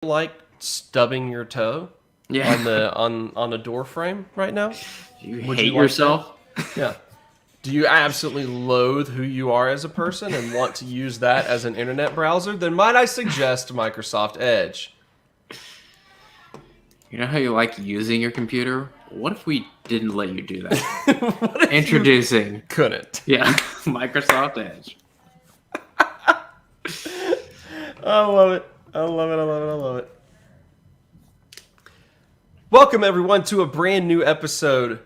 like stubbing your toe on the door frame right now? You Would hate you like yourself? that? Yeah. Do you absolutely loathe who you are as a person and want to use that as an internet browser? Then might I suggest Microsoft Edge? You know how you like using your computer? What if we didn't let you do that? What if you Introducing, couldn't? yeah, Microsoft Edge. I love it. I love it. I love it. I love it. Welcome everyone to a brand new episode.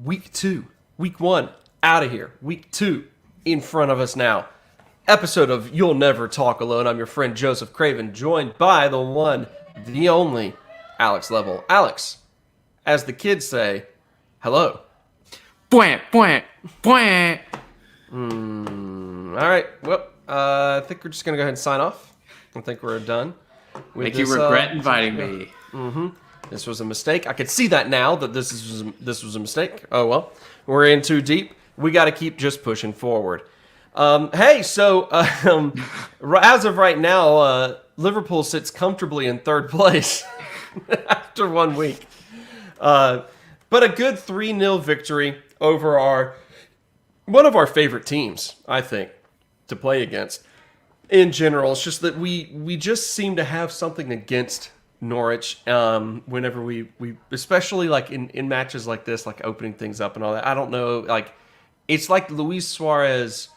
Week 2. Week 1 out of here. Week 2 in front of us now. Episode of You'll Never Talk Alone. I'm your friend Joseph Craven, joined by the one, the only Alex Level. Alex, as the kids say, hello. Bwah, bwah, bwah. All right. Well, I think we're just going to go ahead and sign off. I think we're done. Make you regret inviting me. This was a mistake. I could see that now that this was a mistake. Oh well, we're in too deep. We got to keep just pushing forward. As of right now, Liverpool sits comfortably in third place after 1 week. But a good 3-0 victory over one of our favorite teams, I think, to play against. In general, it's just that we just seem to have something against Norwich whenever we especially like in matches like this, like opening things up and all that. I don't know, like it's like Luis Suarez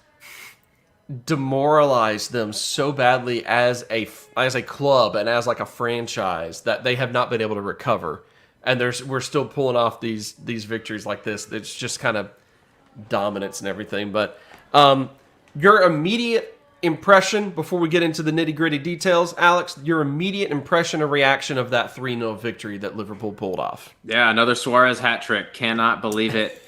demoralized them so badly as a club and as like a franchise that they have not been able to recover, and we're still pulling off these victories like this. It's just kind of dominance and everything. But your immediate impression before we get into the nitty-gritty details, Alex, your immediate impression or reaction of that 3-0 victory that Liverpool pulled off. Yeah, another Suarez hat trick. Cannot believe it.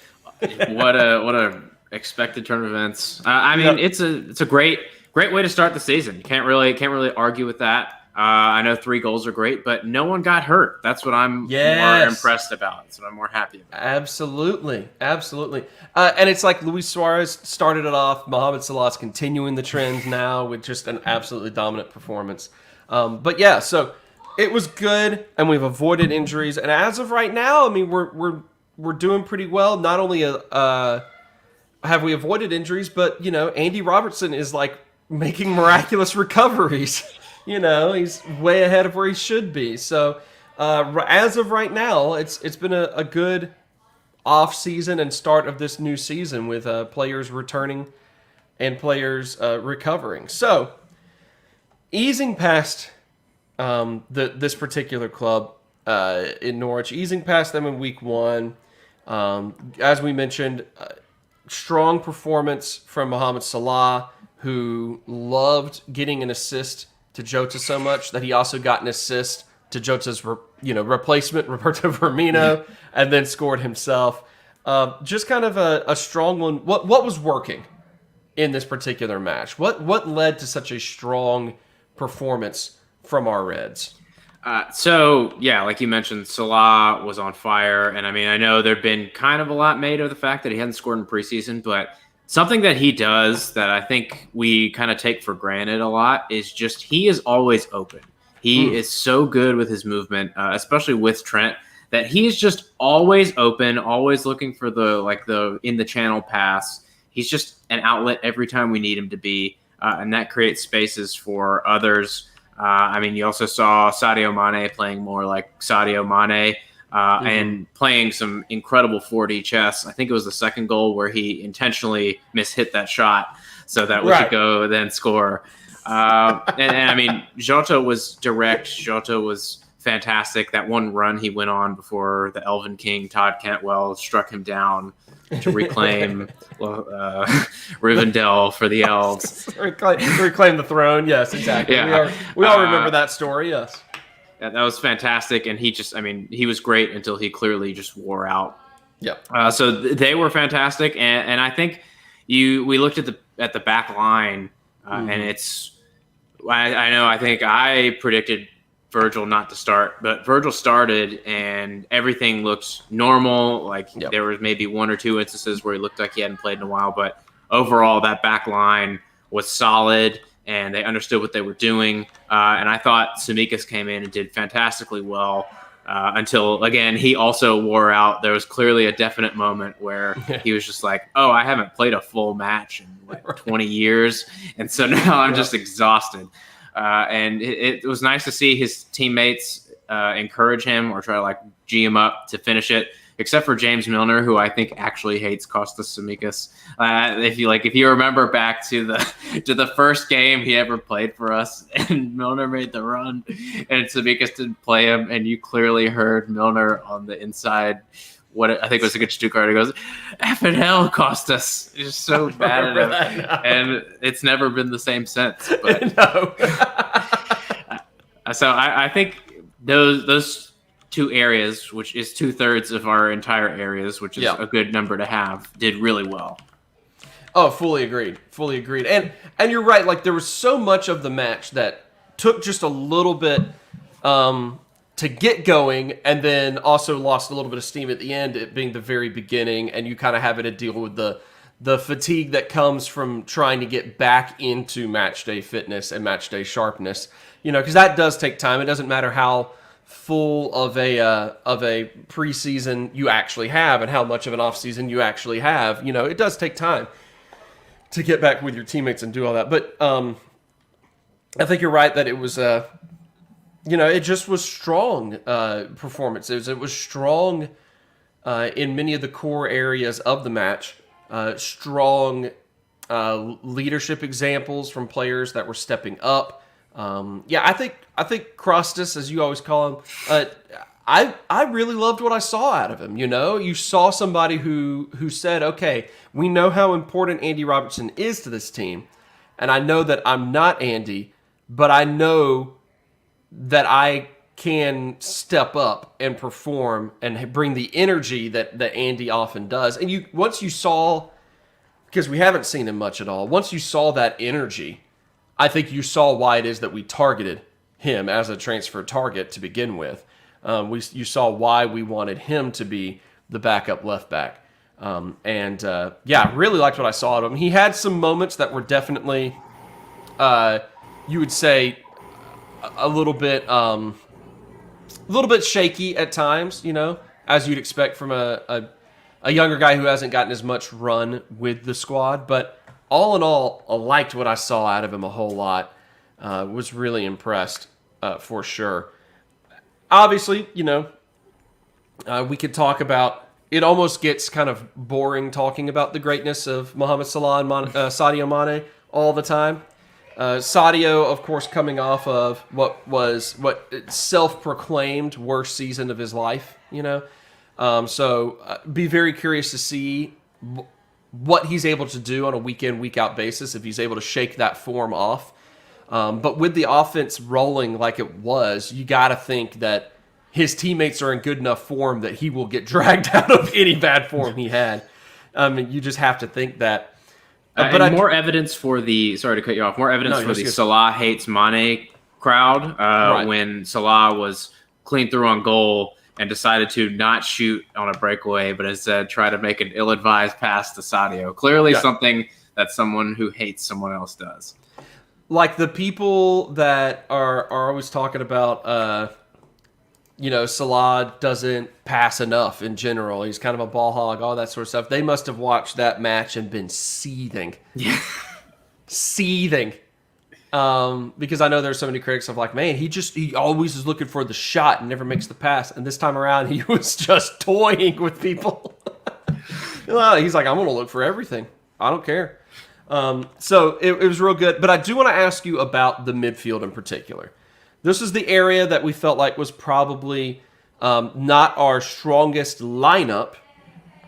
What a expected turn of events. I mean, it's a great way to start the season. You can't really argue with that. I know 3 goals are great, but no one got hurt. That's what I'm more impressed about. That's what I'm more happy about. Absolutely. And it's like Luis Suarez started it off. Mohamed Salah's continuing the trend now with just an absolutely dominant performance. But yeah, so it was good, and we've avoided injuries. And as of right now, I mean, we're doing pretty well. Not only have we avoided injuries, but Andy Robertson is like making miraculous recoveries. He's way ahead of where he should be. So as of right now, it's been a good off season and start of this new season with players returning and players recovering. So easing past this particular club in Norwich, easing past them in week 1, as we mentioned, strong performance from Mohamed Salah, who loved getting an assist to Jota so much that he also got an assist to Jota's replacement, Roberto Firmino, and then scored himself. Just kind of a strong one. What was working in this particular match? What led to such a strong performance from our Reds? So, like you mentioned, Salah was on fire. And I mean, I know there'd been kind of a lot made of the fact that he hadn't scored in preseason, but something that he does that I think we kind of take for granted a lot is just he is always open. He is so good with his movement, especially with Trent, that he's just always open, always looking for the in the channel pass. He's just an outlet every time we need him to be, and that creates spaces for others. I mean, you also saw Sadio Mane playing more like Sadio Mane and playing some incredible 4D chess. I think it was the second goal where he intentionally mishit that shot so that we could go then score. And I mean, Jota was direct. Jota was fantastic. That one run he went on before the Elven King, Todd Cantwell, struck him down to reclaim Rivendell for the Elves. reclaim the throne. Yes, exactly. Yeah. We all remember that story. Yes. That was fantastic. And he was great until he clearly just wore out. Yeah. So they were fantastic. And I think we looked at the back line and I think I predicted Virgil not to start, but Virgil started and everything looked normal. There was maybe 1 or 2 instances where he looked like he hadn't played in a while, but overall that back line was solid. and they understood what they were doing. And I thought Tsimikas came in and did fantastically well. Until, again, he also wore out. There was clearly a definite moment where he was just like, oh, I haven't played a full match in like 20 years. And so now I'm just exhausted. And it was nice to see his teammates encourage him or try to like G him up to finish it, except for James Milner, who I think actually hates Kostas Tsimikas. If you remember back to the first game he ever played for us, and Milner made the run, and Tsimikas didn't play him, and you clearly heard Milner on the inside. What I think was against Stuttgart, he goes, "F and hell, Kostas." He's just so bad at him, and it's never been the same since. But No. so I think those two areas, which is 2/3 of our entire areas, which is a good number to have, did really well. Oh, fully agreed. And you're right. Like, there was so much of the match that took just a little bit to get going, and then also lost a little bit of steam at the end, it being the very beginning, and you kind of having to deal with the fatigue that comes from trying to get back into match day fitness and match day sharpness. Because that does take time. It doesn't matter how full of a preseason you actually have and how much of an off season you actually have. It does take time to get back with your teammates and do all that. But I think you're right that it was it just was strong performances. It was strong in many of the core areas of the match. Strong leadership examples from players that were stepping up. I think Krostas, as you always call him, I really loved what I saw out of him. You saw somebody who said, okay, we know how important Andy Robertson is to this team, and I know that I'm not Andy, but I know that I can step up and perform and bring the energy that Andy often does. And once you saw, because we haven't seen him much at all, once you saw that energy, I think you saw why it is that we targeted him as a transfer target to begin with. You saw why we wanted him to be the backup left back. I really liked what I saw of him. He had some moments that were definitely, you would say, a little bit shaky at times, as you'd expect from a younger guy who hasn't gotten as much run with the squad. But all in all, I liked what I saw out of him a whole lot. Was really impressed for sure. Obviously, we could talk about, it almost gets kind of boring talking about the greatness of Mohamed Salah and Sadio Mane all the time. Sadio, of course, coming off of what self-proclaimed worst season of his life, So be very curious to see what he's able to do on a week-in, week-out basis, if he's able to shake that form off. But with the offense rolling like it was, you got to think that his teammates are in good enough form that he will get dragged out of any bad form he had. You just have to think that. More evidence for the Salah hates Mane crowd Right. when Salah was clean through on goal and decided to not shoot on a breakaway, but instead try to make an ill-advised pass to Sadio. Clearly something that someone who hates someone else does. Like the people that are always talking about, Salah doesn't pass enough in general. He's kind of a ball hog, all that sort of stuff. They must have watched that match and been seething. Yeah. Seething. Because I know there's so many critics of like, man, he always is looking for the shot and never makes the pass. And this time around, he was just toying with people. He's like, I'm going to look for everything. I don't care. So it was real good. But I do want to ask you about the midfield in particular. This is the area that we felt like was probably not our strongest lineup,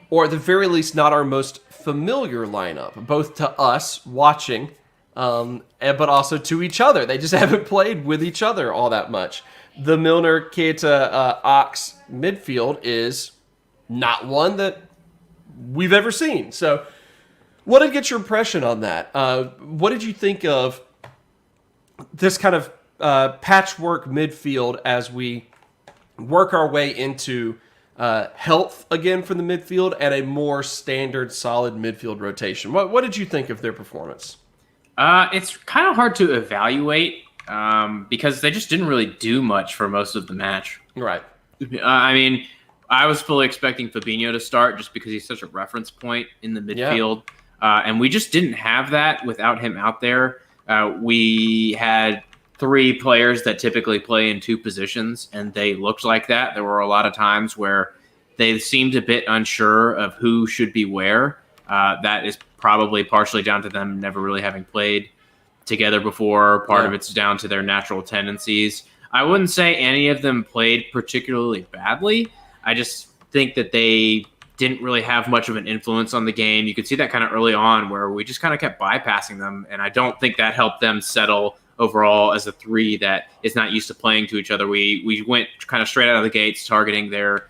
or at the very least not our most familiar lineup, both to us watching, but also to each other. They just haven't played with each other all that much. The Milner, Keita, Ox midfield is not one that we've ever seen. So what did get your impression on that? What did you think of this kind of patchwork midfield as we work our way into health again for the midfield and a more standard, solid midfield rotation? What did you think of their performance? It's kind of hard to evaluate because they just didn't really do much for most of the match. Right. I mean, I was fully expecting Fabinho to start just because he's such a reference point in the midfield. And we just didn't have that without him out there. We had three players that typically play in two positions, and they looked like that. There were a lot of times where they seemed a bit unsure of who should be where. That is probably partially down to them never really having played together before. Part of it's down to their natural tendencies. I wouldn't say any of them played particularly badly. I just think that they didn't really have much of an influence on the game. You could see that kind of early on where we just kind of kept bypassing them, and I don't think that helped them settle overall as a three that is not used to playing to each other. We went kind of straight out of the gates targeting their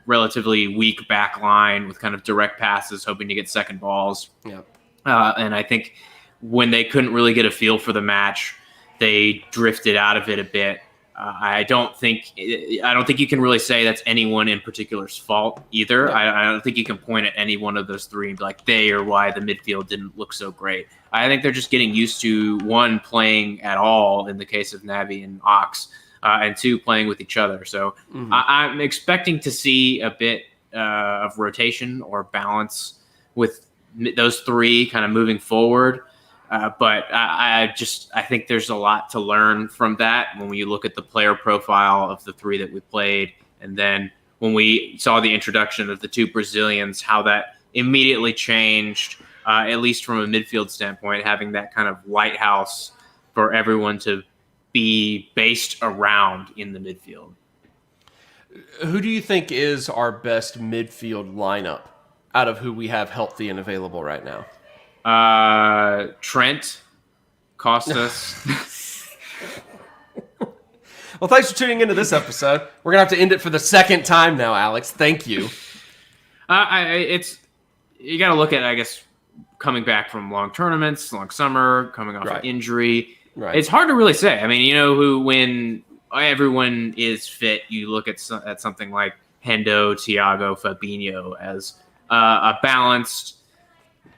relatively weak back line with kind of direct passes, hoping to get second balls. Yeah. And I think when they couldn't really get a feel for the match, they drifted out of it a bit. I don't think you can really say that's anyone in particular's fault either. No. I don't think you can point at any one of those three and be like, they are why the midfield didn't look so great. I think they're just getting used to, one, playing at all in the case of Naby and Ox, and two, playing with each other. So I'm expecting to see a bit of rotation or balance with those three kind of moving forward. But I think there's a lot to learn from that when you look at the player profile of the three that we played. And then when we saw the introduction of the two Brazilians, how that immediately changed, at least from a midfield standpoint, having that kind of lighthouse for everyone to be based around in the midfield. Who do you think is our best midfield lineup out of who we have healthy and available right now? Trent, Costas. Well, thanks for tuning into this episode. We're gonna have to end it for the second time now, Alex. Thank you. You got to look at, I guess, coming back from long tournaments, long summer, coming off an injury. Right. It's hard to really say. I mean, when everyone is fit, you look at something like Hendo, Thiago, Fabinho as a balanced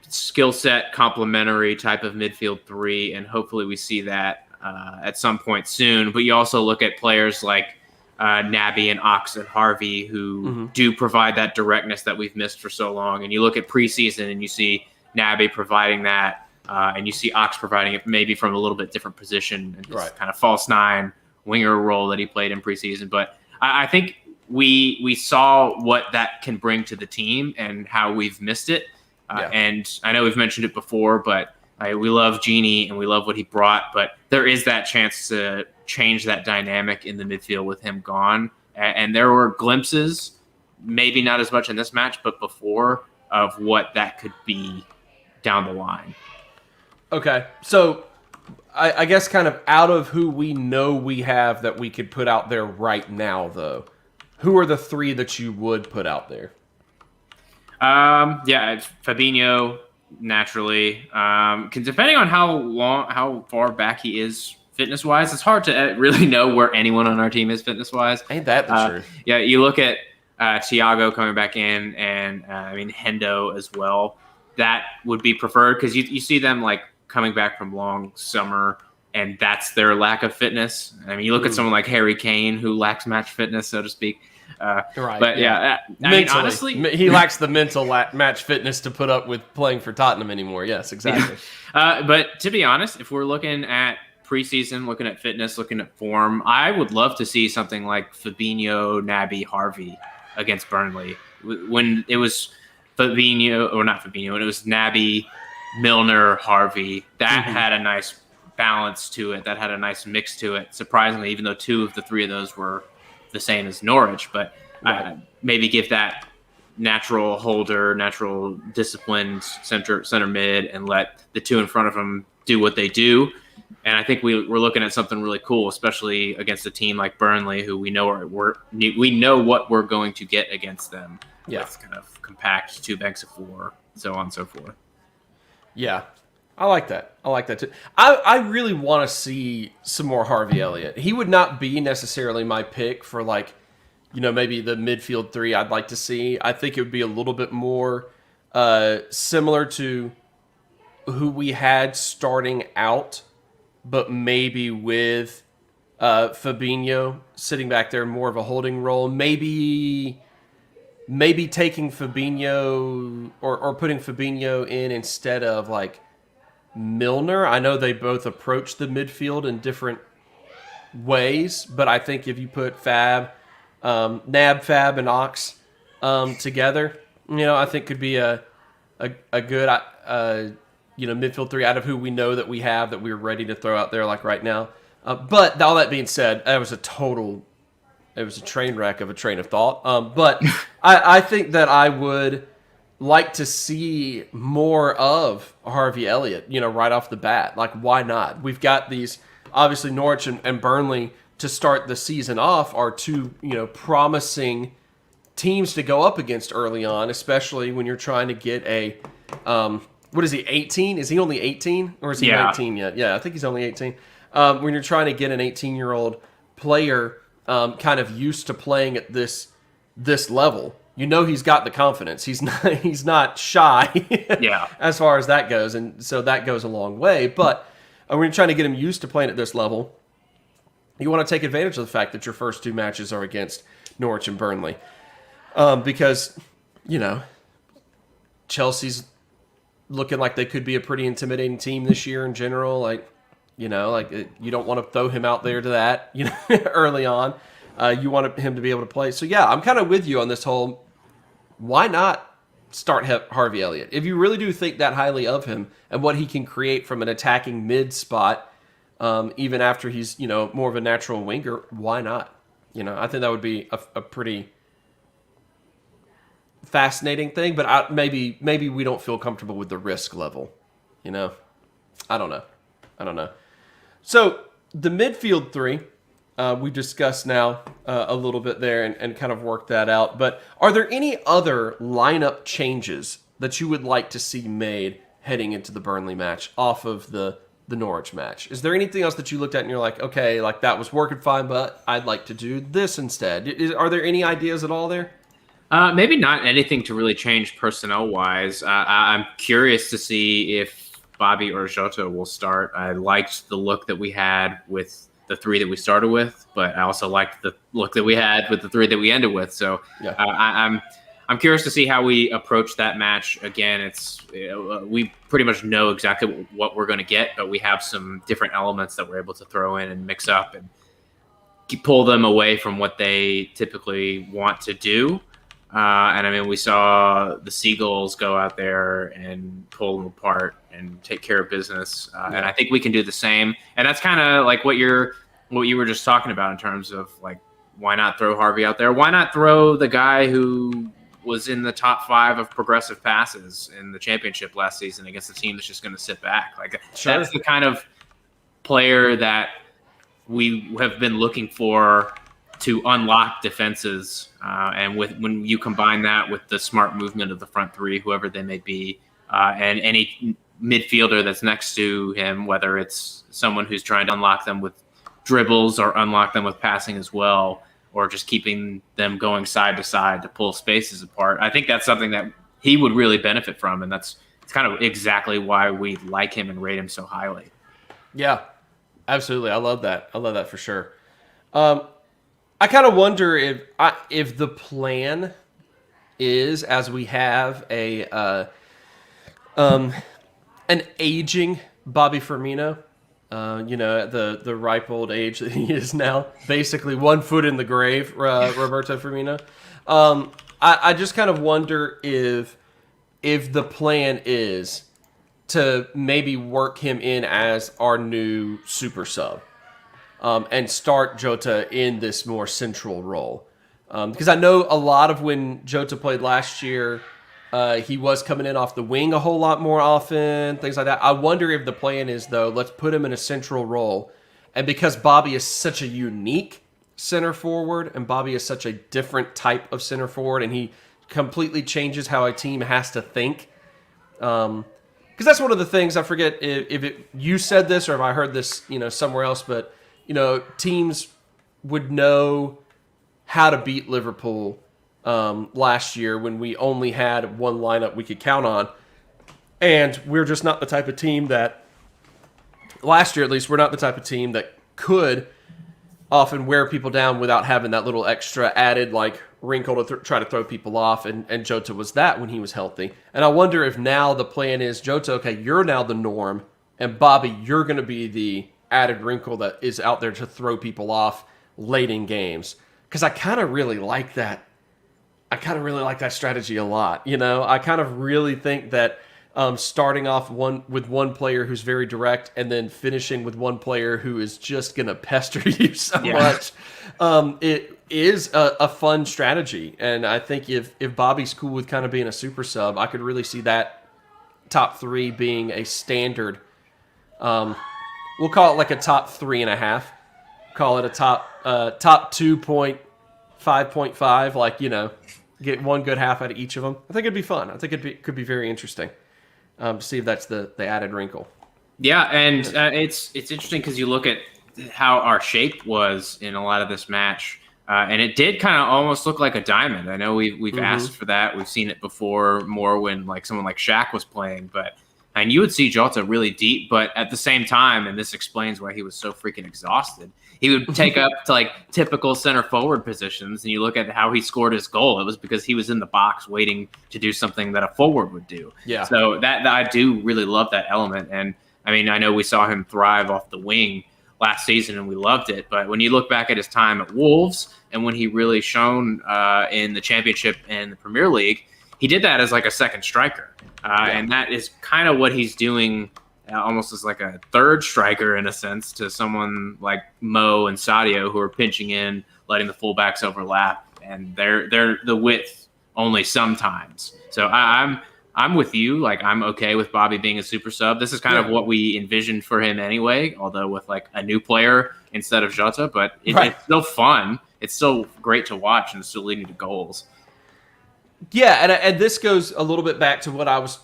skill set, complementary type of midfield three, and hopefully we see that at some point soon. But you also look at players like Naby and Ox and Harvey who do provide that directness that we've missed for so long. And you look at preseason and you see Naby providing that, and you see Ox providing it maybe from a little bit different position and kind of false nine winger role that he played in preseason. But I think we saw what that can bring to the team and how we've missed it. And I know we've mentioned it before, but we love Genie and we love what he brought, but there is that chance to change that dynamic in the midfield with him gone. And there were glimpses, maybe not as much in this match, but before, of what that could be down the line. Okay, so I guess kind of out of who we know we have that we could put out there right now, though, who are the three that you would put out there? It's Fabinho, naturally. Depending on how far back he is fitness-wise, it's hard to really know where anyone on our team is fitness-wise. Ain't that the truth? Yeah, you look at Thiago coming back in, and Hendo as well. That would be preferred because you see them like coming back from long summer, and that's their lack of fitness. I mean, you look at someone like Harry Kane, who lacks match fitness, so to speak. Right. But I mean, honestly, he lacks the mental match fitness to put up with playing for Tottenham anymore. Yes, exactly. But to be honest, if we're looking at preseason, looking at fitness, looking at form, I would love to see something like Fabinho, Naby, Harvey against Burnley. When it was Fabinho, or not Fabinho, when it was Naby, Milner, Harvey, that had a nice balance to it. That had a nice mix to it. Surprisingly, even though two of the three of those were the same as Norwich, but maybe give that natural holder, natural disciplined center mid, and let the two in front of them do what they do. And I think we're looking at something really cool, especially against a team like Burnley, who we know what we're going to get against them. Yeah, with kind of compact two banks of four, so on and so forth. Yeah, I like that. I like that too. I really want to see some more Harvey Elliott. He would not be necessarily my pick for maybe the midfield three I'd like to see. I think it would be a little bit more similar to who we had starting out, but maybe with Fabinho sitting back there, more of a holding role. Maybe taking Fabinho or putting Fabinho in instead of like Milner. I know they both approach the midfield in different ways, but I think if you put Fab, and Ox together, I think could be a good midfield three out of who we know that we have that we're ready to throw out there like right now. But all that being said, it was a train wreck of a train of thought. But I think that I would like to see more of Harvey Elliott, right off the bat. Like, why not? We've got these, obviously Norwich and Burnley to start the season off are two, promising teams to go up against early on, especially when you're trying to get a, what is he, 18? Is he only 18? Or is he 19 yet? Yeah, I think he's only 18. When you're trying to get an 18-year-old player kind of used to playing at this level, he's got the confidence. He's not shy as far as that goes, and so that goes a long way. But when you're trying to get him used to playing at this level, you want to take advantage of the fact that your first two matches are against Norwich and Burnley. Because, Chelsea's looking like they could be a pretty intimidating team this year in general. You don't want to throw him out there to that, early on. You want him to be able to play. So, yeah, I'm kind of with you on this whole, why not start Harvey Elliott? If you really do think that highly of him and what he can create from an attacking mid spot, even after he's, more of a natural winger, why not? I think that would be a pretty fascinating thing, but maybe we don't feel comfortable with the risk level. I don't know. So the midfield three, we discussed now a little bit there and kind of worked that out. But are there any other lineup changes that you would like to see made heading into the Burnley match off of the Norwich match? Is there anything else that you looked at and you're like, okay, like that was working fine, but I'd like to do this instead? Are there any ideas at all there? Maybe not anything to really change personnel-wise. I'm curious to see if Bobby or Jota will start. I liked the look that we had with the three that we started with, but I also liked the look that we had with the three that we ended with. So yeah. I'm curious to see how we approach that match. Again, we pretty much know exactly what we're going to get, but we have some different elements that we're able to throw in and mix up and pull them away from what they typically want to do. And I mean, we saw the Seagulls go out there and pull them apart and take care of business. And I think we can do the same. And that's kind of like what you were just talking about in terms of like, why not throw Harvey out there? Why not throw the guy who was in the top 5 of progressive passes in the championship last season against a team that's just going to sit back? Like That's the kind of player that we have been looking for to unlock defenses. And when you combine that with the smart movement of the front three, whoever they may be, and any midfielder that's next to him, whether it's someone who's trying to unlock them with dribbles or unlock them with passing as well, or just keeping them going side to side to pull spaces apart, I think that's something that he would really benefit from. And it's kind of exactly why we like him and rate him so highly. Yeah, absolutely. I love that. For sure. I kind of wonder if the plan is, as we have an aging Bobby Firmino, at the ripe old age that he is now, basically 1 foot in the grave, Roberto Firmino. I just kind of wonder if the plan is to maybe work him in as our new super sub. And start Jota in this more central role. Because I know a lot of when Jota played last year, he was coming in off the wing a whole lot more often, things like that. I wonder if the plan is, though, let's put him in a central role. And because Bobby is such a unique center forward, and Bobby is such a different type of center forward, and he completely changes how a team has to think. Because that's one of the things, I forget if you said this or if I heard this somewhere else, but teams would know how to beat Liverpool last year when we only had one lineup we could count on. And we're just not the type of team that, last year at least, we're not the type of team that could often wear people down without having that little extra added like wrinkle to try to throw people off. And Jota was that when he was healthy. And I wonder if now the plan is, Jota, okay, you're now the norm. And Bobby, you're going to be the added wrinkle that is out there to throw people off late in games. Because I kind of really like that. I kind of really like that strategy a lot. You know, I kind of really think that starting off with one player who's very direct and then finishing with one player who is just going to pester you so much, it is a fun strategy. And I think if Bobby's cool with kind of being a super sub, I could really see that top 3 being a standard. We'll call it like a top 3.5. Call it a top 2.5.5, like, you know, get one good half out of each of them. I think it'd be fun. I think could be very interesting. To see if that's the added wrinkle. Yeah, and it's interesting because you look at how our shape was in a lot of this match, and it did kind of almost look like a diamond. I know we've asked for that. We've seen it before more when like someone like Shaq was playing, and you would see Jota really deep, but at the same time, and this explains why he was so freaking exhausted, he would take up to like typical center forward positions, and you look at how he scored his goal. It was because he was in the box waiting to do something that a forward would do. Yeah. So that I do really love that element. And I mean, I know we saw him thrive off the wing last season and we loved it, but when you look back at his time at Wolves and when he really shone in the Championship and the Premier League, he did that as like a second striker. And that is kind of what he's doing almost as like a third striker in a sense to someone like Mo and Sadio who are pinching in, letting the fullbacks overlap, and they're the width only sometimes. So I'm with you. Like, I'm okay with Bobby being a super sub. This is kind of what we envisioned for him anyway, although with like a new player instead of Jota, but it's still fun. It's still great to watch and it's still leading to goals. Yeah, and this goes a little bit back to what I was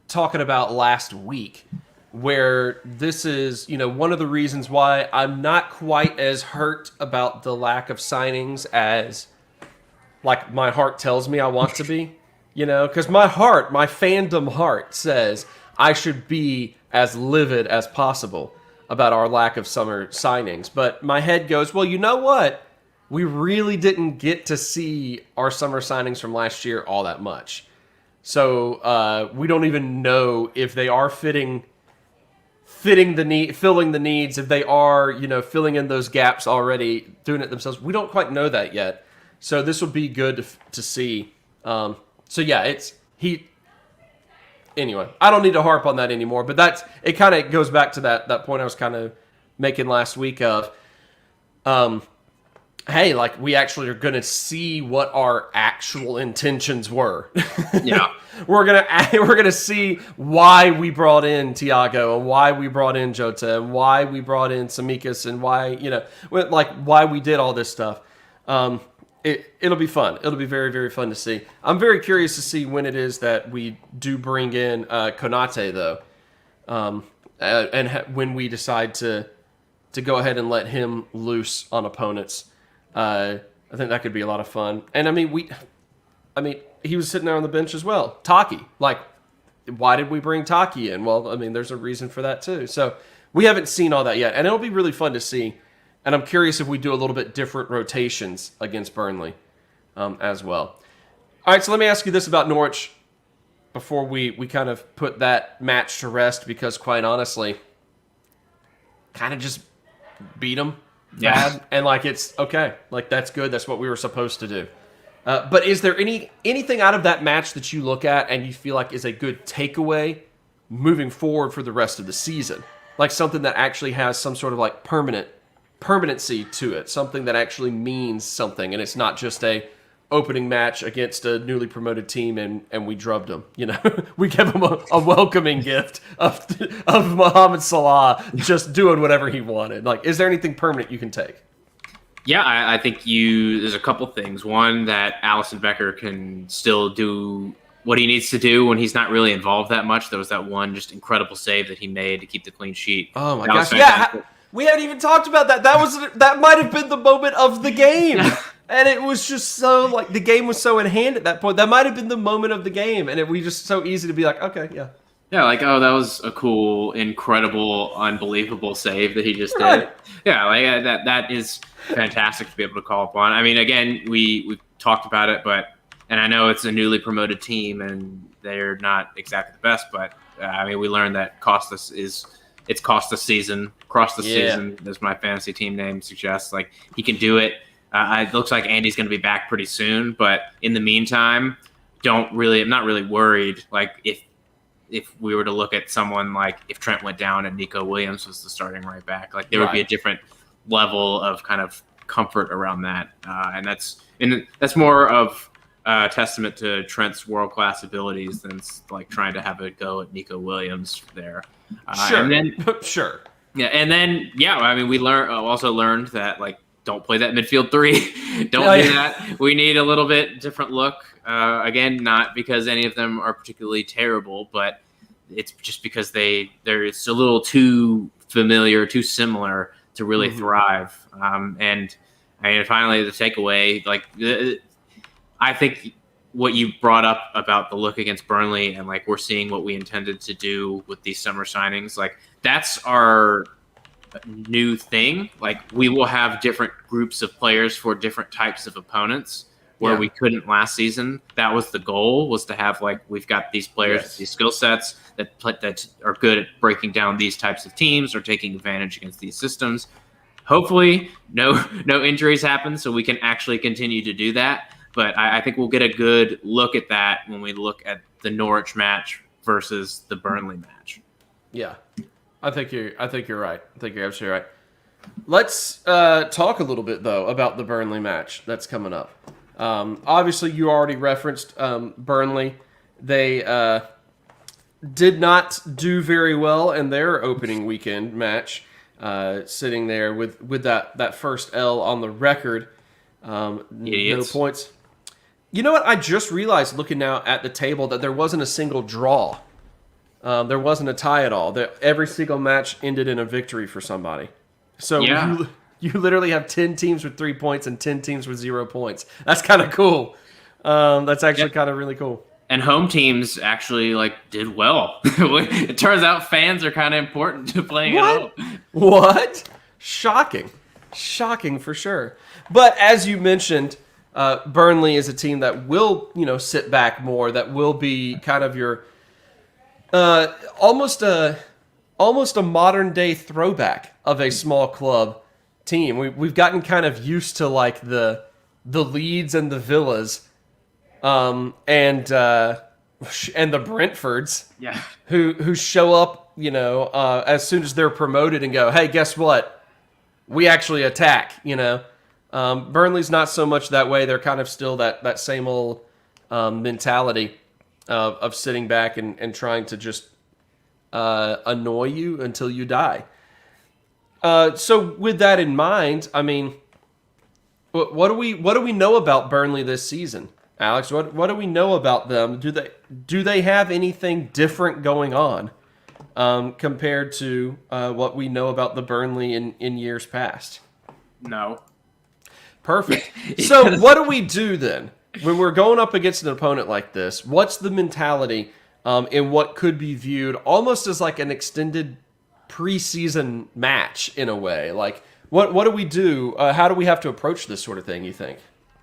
talking about last week, where this is, you know, one of the reasons why I'm not quite as hurt about the lack of signings as, like, my heart tells me I want to be, you know, because my fandom heart says I should be as livid as possible about our lack of summer signings. But my head goes, well, you know what? We really didn't get to see our summer signings from last year all that much. So we don't even know if they are filling the needs, if they are, you know, filling in those gaps already, doing it themselves. We don't quite know that yet. So this would be good to see. So yeah, anyway, I don't need to harp on that anymore, but it kind of goes back to that point I was kind of making last week of, hey, like, we actually are going to see what our actual intentions were. Yeah. We're gonna see why we brought in Thiago and why we brought in Jota and why we brought in Tsimikas and why, you know, like, why we did all this stuff. It'll be fun. It'll be very, very fun to see. I'm very curious to see when it is that we do bring in Konate, though, and when we decide to go ahead and let him loose on opponents. I think that could be a lot of fun. And I mean, he was sitting there on the bench as well. Taki, like, why did we bring Taki in? Well, I mean, there's a reason for that too. So we haven't seen all that yet, and it'll be really fun to see. And I'm curious if we do a little bit different rotations against Burnley as well. All right, so let me ask you this about Norwich before we kind of put that match to rest, because quite honestly, kind of just beat them. Yeah. And like, it's okay. Like, that's good. That's what we were supposed to do. But is there anything out of that match that you look at and you feel like is a good takeaway moving forward for the rest of the season? Like something that actually has some sort of like permanency to it, something that actually means something, and it's not just a opening match against a newly promoted team and we drubbed them. You know, we gave them a welcoming gift of Mohamed Salah just doing whatever he wanted. Like, is there anything permanent you can take? Yeah, I think there's a couple things. One, that Alisson Becker can still do what he needs to do when he's not really involved that much. There was that one just incredible save that he made to keep the clean sheet. Oh my gosh. Yeah, we haven't even talked about that. That might have been the moment of the game. And it was just so, like, the game was so in hand at that point. That might have been the moment of the game, and we just so easy to be like, okay, yeah. Yeah, like, oh, that was a cool, incredible, unbelievable save that he just Right. did. Yeah, like that is fantastic to be able to call upon. I mean, again, we've talked about it, and I know it's a newly promoted team and they're not exactly the best, but I mean, we learned that Costas it's Costas season, across the season, as my fantasy team name suggests. Like, he can do it. It looks like Andy's going to be back pretty soon, but in the meantime, I'm not really worried. Like, if we were to look at someone like if Trent went down and Nico Williams was the starting right back, like there would be a different level of kind of comfort around that. And that's more of a testament to Trent's world-class abilities than like trying to have a go at Nico Williams there. Sure. And then, sure. Yeah. And then, I mean, we also learned that, like, don't play that midfield three. Don't do that. We need a little bit different look. Again, not because any of them are particularly terrible, but it's just because they're it's a little too familiar, too similar to really thrive. And I mean, finally, the takeaway, like, I think what you brought up about the look against Burnley, and like we're seeing what we intended to do with these summer signings, like that's our new thing. Like, we will have different groups of players for different types of opponents where we couldn't last season. That was the goal, was to have, like, we've got these players with these skill sets that are good at breaking down these types of teams or taking advantage against these systems. Hopefully no injuries happen so we can actually continue to do that. But I think we'll get a good look at that when we look at the Norwich match versus the Burnley match. Yeah. I think you're right. I think you're absolutely right. Let's talk a little bit, though, about the Burnley match that's coming up. Obviously, you already referenced Burnley. They did not do very well in their opening weekend match, sitting there with that first L on the record. No points. You know what? I just realized, looking now at the table, that there wasn't a single draw. There wasn't a tie at all. Every single match ended in a victory for somebody. So you literally have 10 teams with 3 points and 10 teams with 0 points. That's kind of cool. That's actually kind of really cool. And home teams actually, like, did well. It turns out fans are kind of important to playing at home. What? Shocking for sure. But as you mentioned, Burnley is a team that will, sit back more. That will be kind of your almost a modern day throwback of a small club team. We've gotten kind of used to, like, the Leeds and the Villas, and the Brentfords, who show up, as soon as they're promoted and go, hey, guess what? We actually attack. Burnley's not so much that way. They're kind of still that same old mentality of sitting back and trying to just annoy you until you die. So with that in mind, I mean, what do we know about Burnley this season, Alex? What do we know about them? Do they have anything different going on compared to what we know about the Burnley in years past? No. Perfect. So what do we do then when we're going up against an opponent like this? What's the mentality in what could be viewed almost as like an extended preseason match in a way? Like, what do we do? How do we have to approach this sort of thing, you think?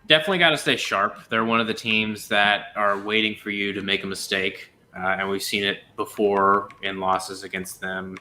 Definitely got to stay sharp. They're one of the teams that are waiting for you to make a mistake. And we've seen it before in losses against them,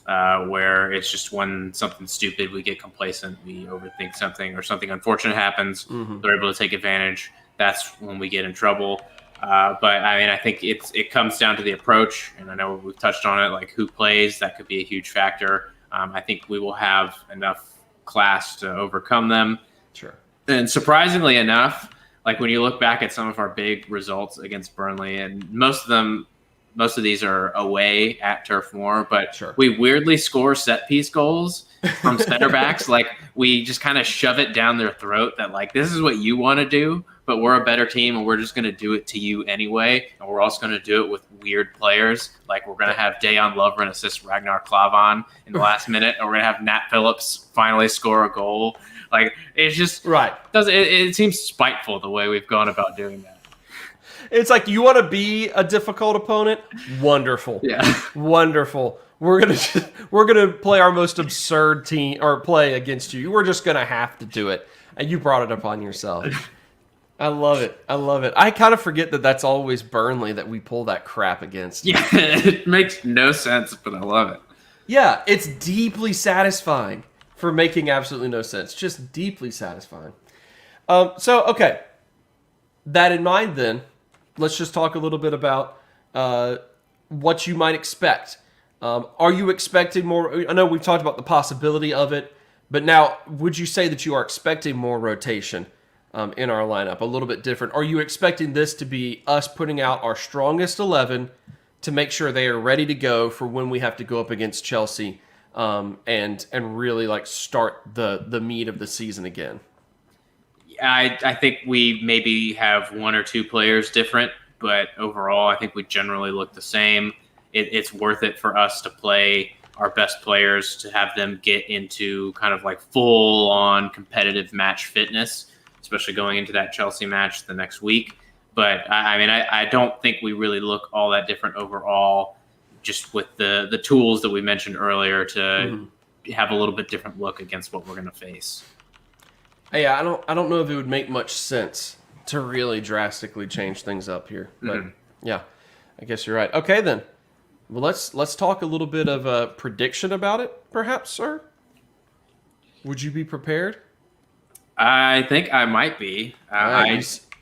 where it's just when something stupid, we get complacent, we overthink something, or something unfortunate happens. They're able to take advantage. That's when we get in trouble. But I mean, I think it comes down to the approach, and I know we've touched on it, like who plays. That could be a huge factor. I think we will have enough class to overcome them. Sure. And surprisingly enough, like when you look back at some of our big results against Burnley, and most of these are away at Turf Moor, but we weirdly score set piece goals from center backs. Like, we just kind of shove it down their throat that, like, this is what you want to do, but we're a better team and we're just going to do it to you anyway. And we're also going to do it with weird players. Like, we're going to have Dejan Lovren assist Ragnar Klavan in the last minute, and we're going to have Nat Phillips finally score a goal. Like, it's just Right. it seems spiteful the way we've gone about doing that. It's like, you want to be a difficult opponent? Wonderful. Yeah. Wonderful. We're gonna play our most absurd team or play against you. We're just gonna have to do it, and you brought it upon yourself. I love it. I love it. I kind of forget that that's always Burnley that we pull that crap against. Yeah, it makes no sense, but I love it. Yeah, it's deeply satisfying for making absolutely no sense. Just deeply satisfying. So, okay. That in mind, then, let's just talk a little bit about what you might expect. Are you expecting more? I know we've talked about the possibility of it, but now, would you say that you are expecting more rotation in our lineup? A little bit different. Are you expecting this to be us putting out our strongest 11 to make sure they are ready to go for when we have to go up against Chelsea and really like start the meat of the season again? I think we maybe have one or two players different, but overall, I think we generally look the same. It's worth it for us to play our best players, to have them get into kind of like full-on competitive match fitness, especially going into that Chelsea match the next week. But I mean, I don't think we really look all that different overall, just with the tools that we mentioned earlier to have a little bit different look against what we're going to face. Yeah, I don't know if it would make much sense to really drastically change things up here, but yeah, I guess you're right. Okay, then. Well, let's talk a little bit of a prediction about it, perhaps, sir. Would you be prepared? I think I might be.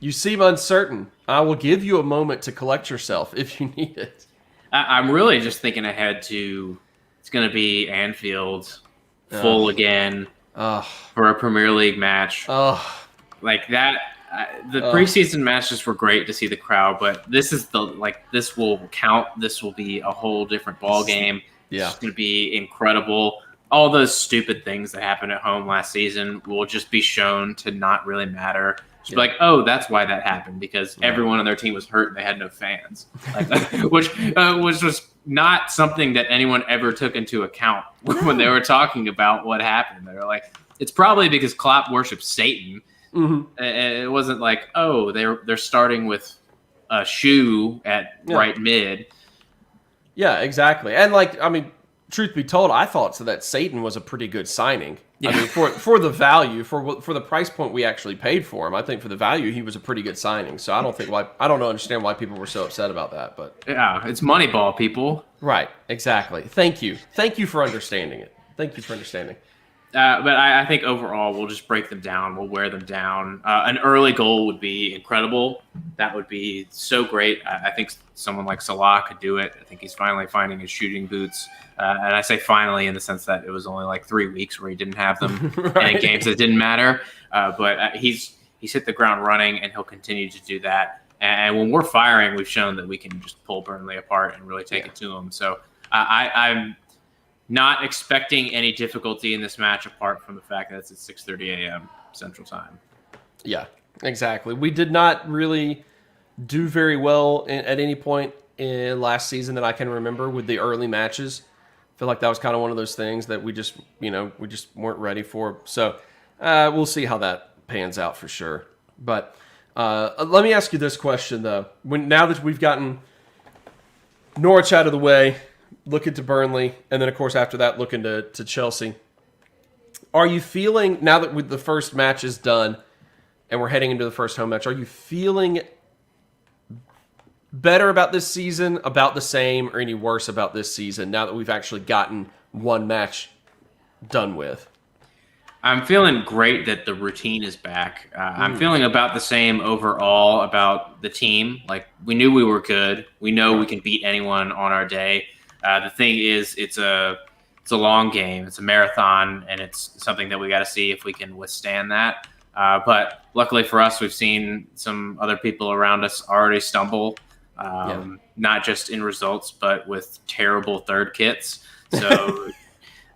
You seem uncertain. I will give you a moment to collect yourself if you need it. I'm really just thinking ahead to it's going to be Anfield full again for a Premier League match. Like that. The preseason matches were great to see the crowd, but this is this will count. This will be a whole different ball game. Yeah. It's going to be incredible. All those stupid things that happened at home last season will just be shown to not really matter. Just be like, oh, that's why that happened, because everyone on their team was hurt and they had no fans, which was not something that anyone ever took into account when they were talking about what happened. They were like, it's probably because Klopp worships Satan. Mm-hmm. It wasn't like, oh, they're starting with a shoe at right mid. Yeah, exactly. And I mean, truth be told, I thought that Satan was a pretty good signing. Yeah. I mean, for the value, for the price point we actually paid for him, I think for the value he was a pretty good signing. So I don't understand why people were so upset about that. But yeah, it's Moneyball, people. Right, exactly. Thank you for understanding it. Thank you for understanding. But I think overall we'll just break them down. We'll wear them down. An early goal would be incredible. That would be so great. I think someone like Salah could do it. I think he's finally finding his shooting boots. And I say finally in the sense that it was only like 3 weeks where he didn't have them right. in games that didn't matter. But he's hit the ground running, and he'll continue to do that. And when we're firing, we've shown that we can just pull Burnley apart and really take it to them. So I'm not expecting any difficulty in this match apart from the fact that it's at 6:30 a.m. Central Time. Yeah, exactly. We did not really do very well at any point in last season that I can remember with the early matches. I feel like that was kind of one of those things that we just weren't ready for. So we'll see how that pans out for sure. But let me ask you this question, though. Now that we've gotten Norwich out of the way, looking to Burnley, and then, of course, after that, looking to Chelsea. Are you feeling, now that with the first match is done and we're heading into the first home match, are you feeling better about this season, about the same, or any worse about this season now that we've actually gotten one match done with? I'm feeling great that the routine is back. I'm feeling about the same overall about the team. Like, we knew we were good. We know we can beat anyone on our day. The thing is, it's a long game. It's a marathon, and it's something that we got to see if we can withstand that. But luckily for us, we've seen some other people around us already stumble, not just in results, but with terrible third kits. So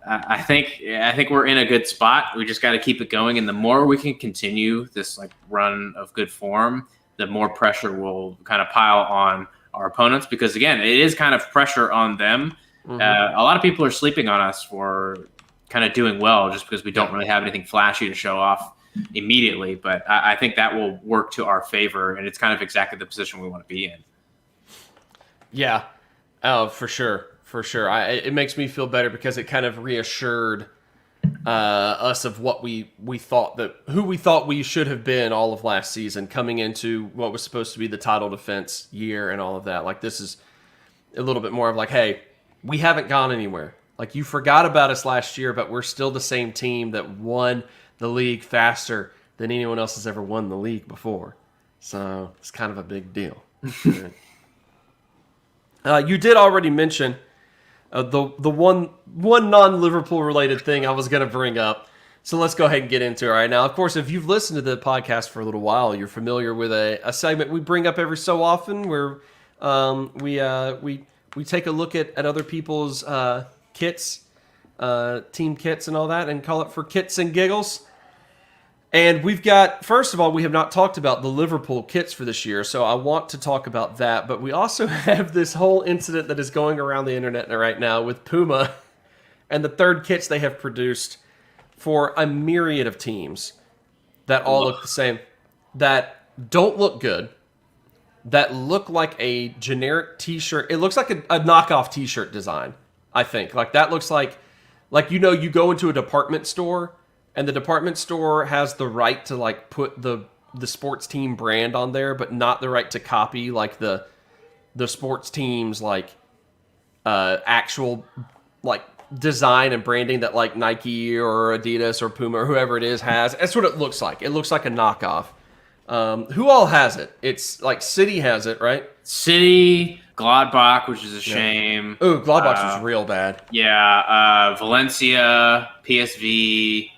I think we're in a good spot. We just got to keep it going, and the more we can continue this run of good form, the more pressure will kind of pile on our opponents, because again, it is kind of pressure on them. Mm-hmm. A lot of people are sleeping on us for kind of doing well just because we don't really have anything flashy to show off immediately. But I think that will work to our favor, and it's kind of exactly the position we want to be in. Yeah. Oh, for sure. For sure. It makes me feel better because it kind of reassured us of what who we thought we should have been all of last season coming into what was supposed to be the title defense year and all of that. Like, this is a little bit more of like, hey, we haven't gone anywhere. Like, you forgot about us last year, but we're still the same team that won the league faster than anyone else has ever won the league before. So it's kind of a big deal. You did already mention the one non-Liverpool related thing I was going to bring up. So let's go ahead and get into it right now. Of course, if you've listened to the podcast for a little while, you're familiar with a segment we bring up every so often where we take a look at other people's kits, team kits and all that, and call it for kits and giggles. And we've got, first of all, we have not talked about the Liverpool kits for this year, so I want to talk about that. But we also have this whole incident that is going around the internet right now with Puma and the third kits they have produced for a myriad of teams that all look the same, that don't look good, that look like a generic t-shirt. It looks like a knockoff t-shirt design, I think. Like, that looks like, you know, you go into a department store and the department store has the right to, like, put the sports team brand on there, but not the right to copy, like, the sports team's, like, actual, like, design and branding that, like, Nike or Adidas or Puma or whoever it is has. That's what it looks like. It looks like a knockoff. Who all has it? It's, like, City has it, right? City, Gladbach, which is a shame. Ooh, Gladbach was real bad. Yeah, Valencia, PSV...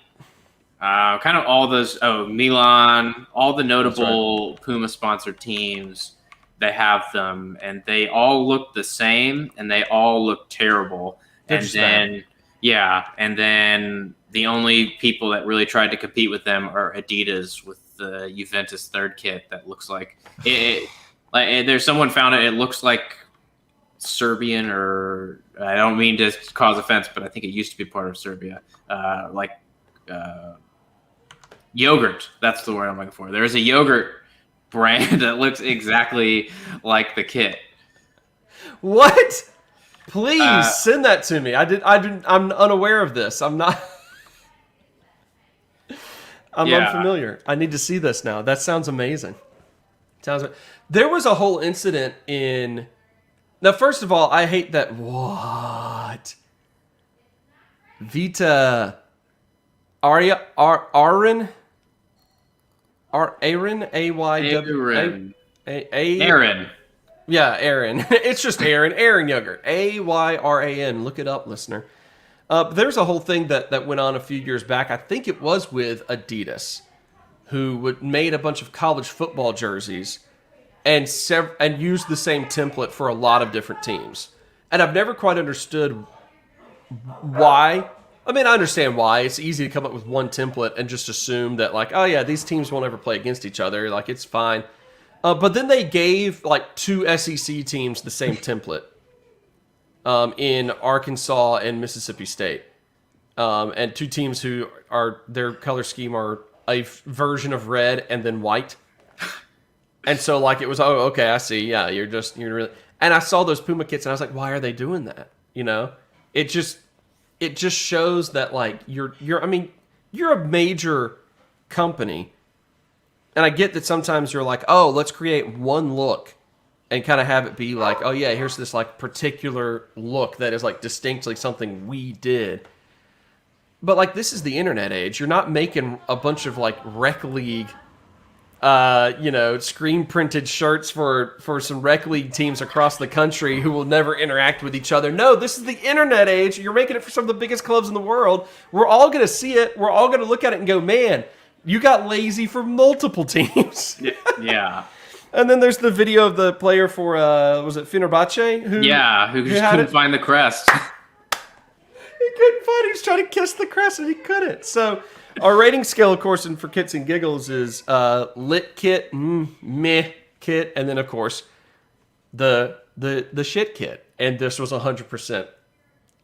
kind of all those, Milan, all the notable Puma-sponsored teams, they have them, and they all look the same, and they all look terrible. And then the only people that really tried to compete with them are Adidas with the Juventus third kit that looks like it. Like, there's someone found it. It looks like Serbian, or I don't mean to cause offense, but I think it used to be part of Serbia. Yogurt. That's the word I'm looking for. There's a yogurt brand that looks exactly like the kit. What? Please send that to me. I'm unaware of this. I'm not. I'm unfamiliar. I need to see this now. That sounds amazing. There was a whole incident in. Now, first of all, I hate that. What? Vita. Aaron? Aaron? A-Y-W... Aaron. Yeah, Aaron. It's just Aaron. Aaron Yogurt. A-Y-R-A-N. Look it up, listener. There's a whole thing that went on a few years back. I think it was with Adidas, who made a bunch of college football jerseys and used the same template for a lot of different teams. And I've never quite understood why. I mean, I understand why. It's easy to come up with one template and just assume that, like, oh, yeah, these teams won't ever play against each other. Like, it's fine. But then they gave, like, two SEC teams the same template in Arkansas and Mississippi State. And two teams who their color scheme are a version of red and then white. And so, like, it was, oh, okay, I see. Yeah, you're really... And I saw those Puma kits and I was like, why are they doing that? You know? It just shows that, like, you're a major company, and I get that sometimes you're like, oh, let's create one look and kind of have it be like, oh yeah, here's this, like, particular look that is, like, distinctly something we did. But, like, this is the internet age. You're not making a bunch of, like, rec league screen printed shirts for some rec league teams across the country who will never interact with each other. No, this is the internet age. You're making it for some of the biggest clubs in the world. We're all going to see it. We're all going to look at it and go, man, you got lazy for multiple teams. Yeah. And then there's the video of the player for, was it Fenerbahce? Who just couldn't find the crest. He couldn't find it. He was trying to kiss the crest and he couldn't. So our rating scale, of course, for kits and giggles is lit kit, meh kit, and then, of course, the shit kit. And this was 100%.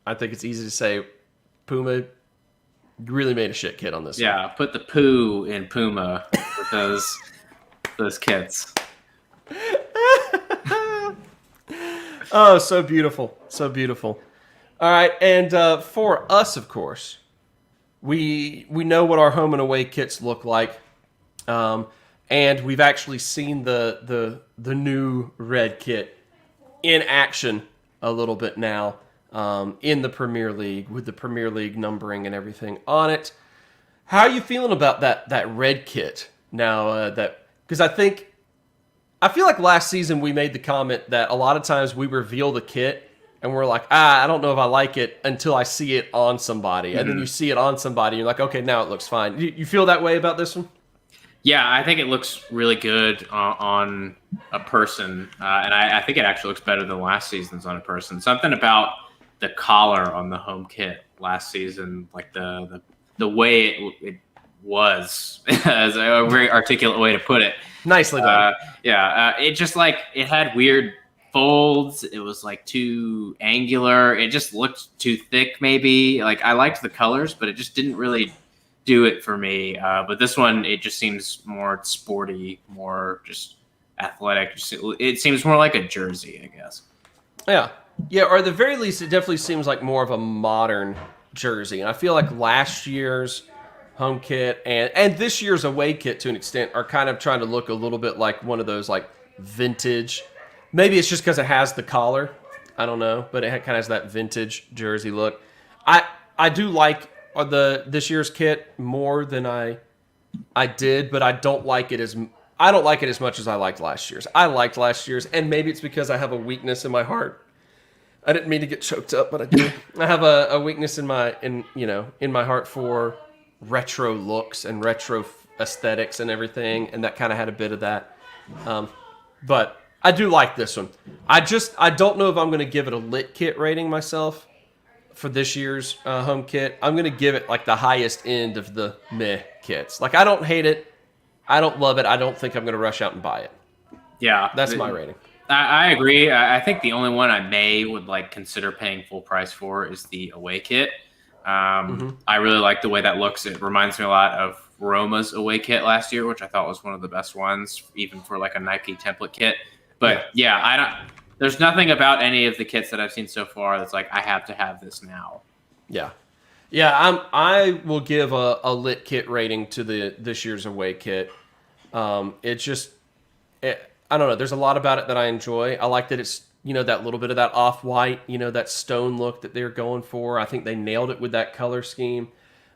I think it's easy to say Puma really made a shit kit on this one. Yeah, put the poo in Puma with those kits. Oh, so beautiful. So beautiful. All right, and for us, of course, we know what our home and away kits look like. And we've actually seen the new red kit in action a little bit now in the Premier League with the Premier League numbering and everything on it. How are you feeling about that red kit now? Because I feel like last season we made the comment that a lot of times we reveal the kit and we're like, I don't know if I like it until I see it on somebody. And then you see it on somebody, and you're like, okay, now it looks fine. You feel that way about this one? Yeah, I think it looks really good on a person, and I think it actually looks better than last season's on a person. Something about the collar on the home kit last season, like the way it was, as a very articulate way to put it. Nicely done. It just it had weird folds. It was too angular. It just looked too thick. Maybe I liked the colors, but it just didn't really do it for me. But this one, it just seems more sporty, more just athletic. It seems more like a jersey, I guess. Yeah, or at the very least, it definitely seems like more of a modern jersey. And I feel like last year's home kit and this year's away kit to an extent are kind of trying to look a little bit like one of those vintage. Maybe it's just because it has the collar. I don't know, but it kind of has that vintage jersey look. I do like this year's kit more than I did, but I don't like it as much as I liked last year's. I liked last year's, and maybe it's because I have a weakness in my heart. I didn't mean to get choked up, but I do. I have a weakness in my heart for retro looks and retro aesthetics and everything, and that kind of had a bit of that. But I do like this one. I don't know if I'm going to give it a lit kit rating myself for this year's home kit. I'm going to give it the highest end of the meh kits. I don't hate it. I don't love it. I don't think I'm going to rush out and buy it. Yeah. That's my rating. I agree. I think the only one I would consider paying full price for is the away kit. I really like the way that looks. It reminds me a lot of Roma's away kit last year, which I thought was one of the best ones, even for a Nike template kit. But there's nothing about any of the kits that I've seen so far that's I have to have this now. Yeah. I will give a lit kit rating to this year's away kit. I don't know. There's a lot about it that I enjoy. I like that it's that little bit of that off-white, that stone look that they're going for. I think they nailed it with that color scheme.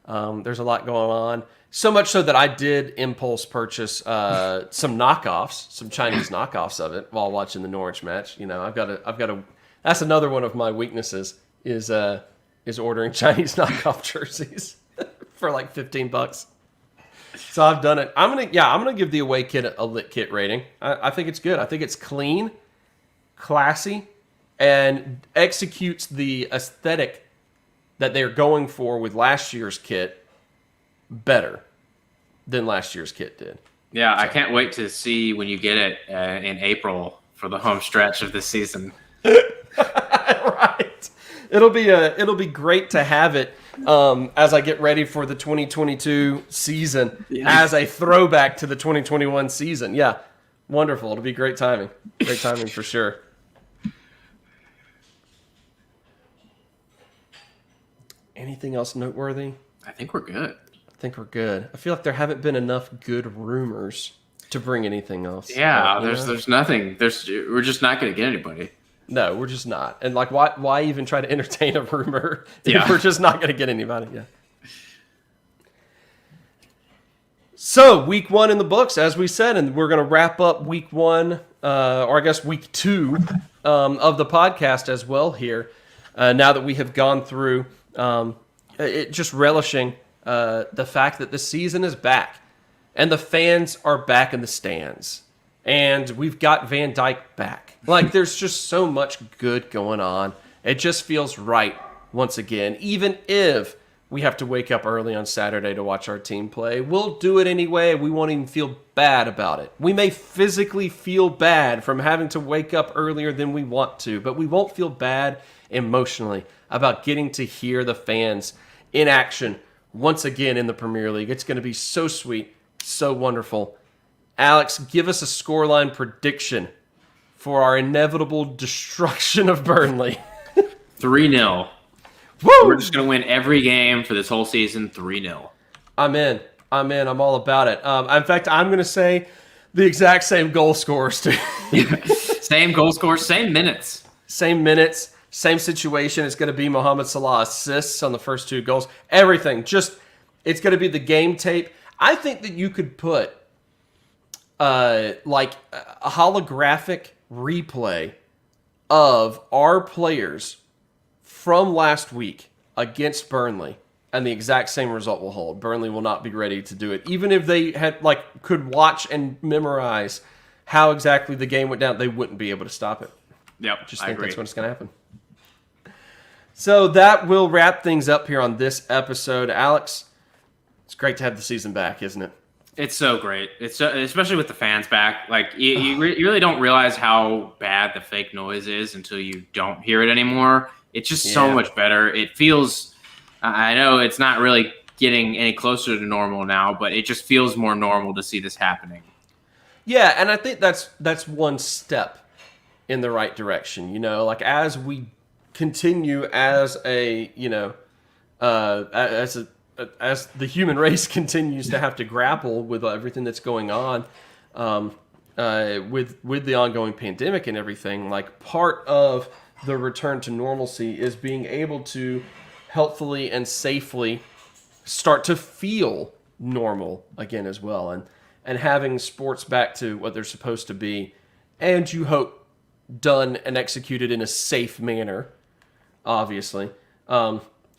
There's a lot going on. So much so that I did impulse purchase some knockoffs, some Chinese knockoffs of it while watching the Norwich match. I've got a. That's another one of my weaknesses is ordering Chinese knockoff jerseys for $15. So I've done it. I'm gonna give the away kit a lit kit rating. I think it's good. I think it's clean, classy, and executes the aesthetic that they're going for with last year's kit better than last year's kit did. Yeah, I can't wait to see when you get it in April for the home stretch of this season. Right. It'll be great to have it as I get ready for the 2022 season as a throwback to the 2021 season. Yeah, wonderful. It'll be great timing. Great timing for sure. Anything else noteworthy? I think we're good. I feel like there haven't been enough good rumors to bring anything else. Yeah, there's nothing. We're just not going to get anybody. No, we're just not. And why even try to entertain a rumor if we're just not going to get anybody? Yeah. So, week 1 in the books, as we said, and we're going to wrap up week 1, or I guess week 2 of the podcast as well here, now that we have gone through just relishing the fact that the season is back, and the fans are back in the stands, and we've got Van Dijk back. There's just so much good going on. It just feels right once again. Even if we have to wake up early on Saturday to watch our team play, we'll do it anyway. We won't even feel bad about it. We may physically feel bad from having to wake up earlier than we want to, but we won't feel bad emotionally about getting to hear the fans in action once again in the Premier League. It's going to be so sweet, so wonderful. Alex, give us a scoreline prediction for our inevitable destruction of Burnley. 3-0. Woo! We're just going to win every game for this whole season, 3-0. I'm in. I'm all about it. In fact, I'm going to say the exact same goal scorers too. Same goal score, same minutes. Same minutes, same situation. It's going to be Mohamed Salah assists on the first 2 goals. Everything. Just, it's going to be the game tape. I think that you could put like a holographic replay of our players from last week against Burnley, and the exact same result will hold. Burnley will not be ready to do it. Even if they had could watch and memorize how exactly the game went down, they wouldn't be able to stop it. Yep, Just think that's what's going to happen. So that will wrap things up here on this episode. Alex, it's great to have the season back, isn't it? It's so great. It's so, especially with the fans back. Like you really don't realize how bad the fake noise is until you don't hear it anymore. It's just so much better. It feels. I know it's not really getting any closer to normal now, but it just feels more normal to see this happening. Yeah, and I think that's one step in the right direction. You know, like as we continue as a as the human race continues to have to grapple with everything that's going on, with the ongoing pandemic and everything, like part of the return to normalcy is being able to healthfully and safely start to feel normal again as well, and having sports back to what they're supposed to be, and you hope done and executed in a safe manner, obviously.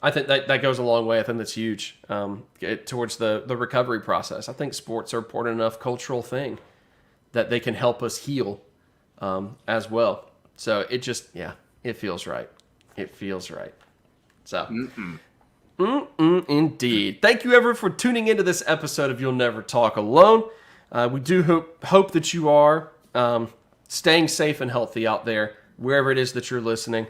I think that goes a long way. I think that's huge towards the recovery process. I think sports are an important enough cultural thing that they can help us heal as well. So it just, it feels right. It feels right. So, indeed. Thank you, everyone, for tuning into this episode of You'll Never Talk Alone. We do hope that you are staying safe and healthy out there, wherever it is that you're listening.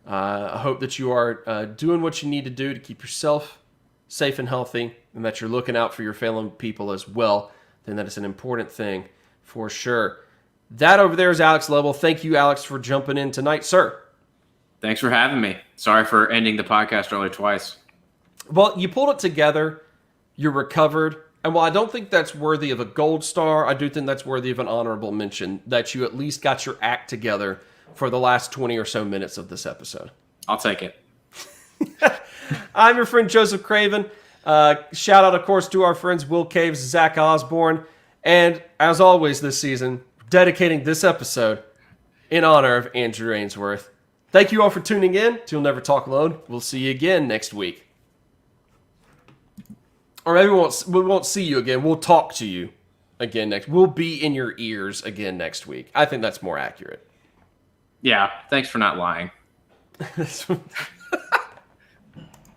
I hope that you are doing what you need to do to keep yourself safe and healthy, and that you're looking out for your fellow people as well. Then that is an important thing for sure. That over there is Alex Lovell. Thank you, Alex, for jumping in tonight, sir. Thanks for having me. Sorry for ending the podcast early twice. Well, you pulled it together. You're recovered. And while I don't think that's worthy of a gold star, I do think that's worthy of an honorable mention that you at least got your act together for the last 20 or so minutes of this episode. I'll take it. I'm your friend Joseph Craven. Shout out, of course, to our friends Will Caves, Zach Osborne, and as always this season, dedicating this episode in honor of Andrew Ainsworth. Thank you all for tuning in to You'll Never Talk Alone. We'll see you again next week. Or maybe we won't see you again. We'll talk to you again next. We'll be in your ears again next week. I think that's more accurate. Yeah, thanks for not lying.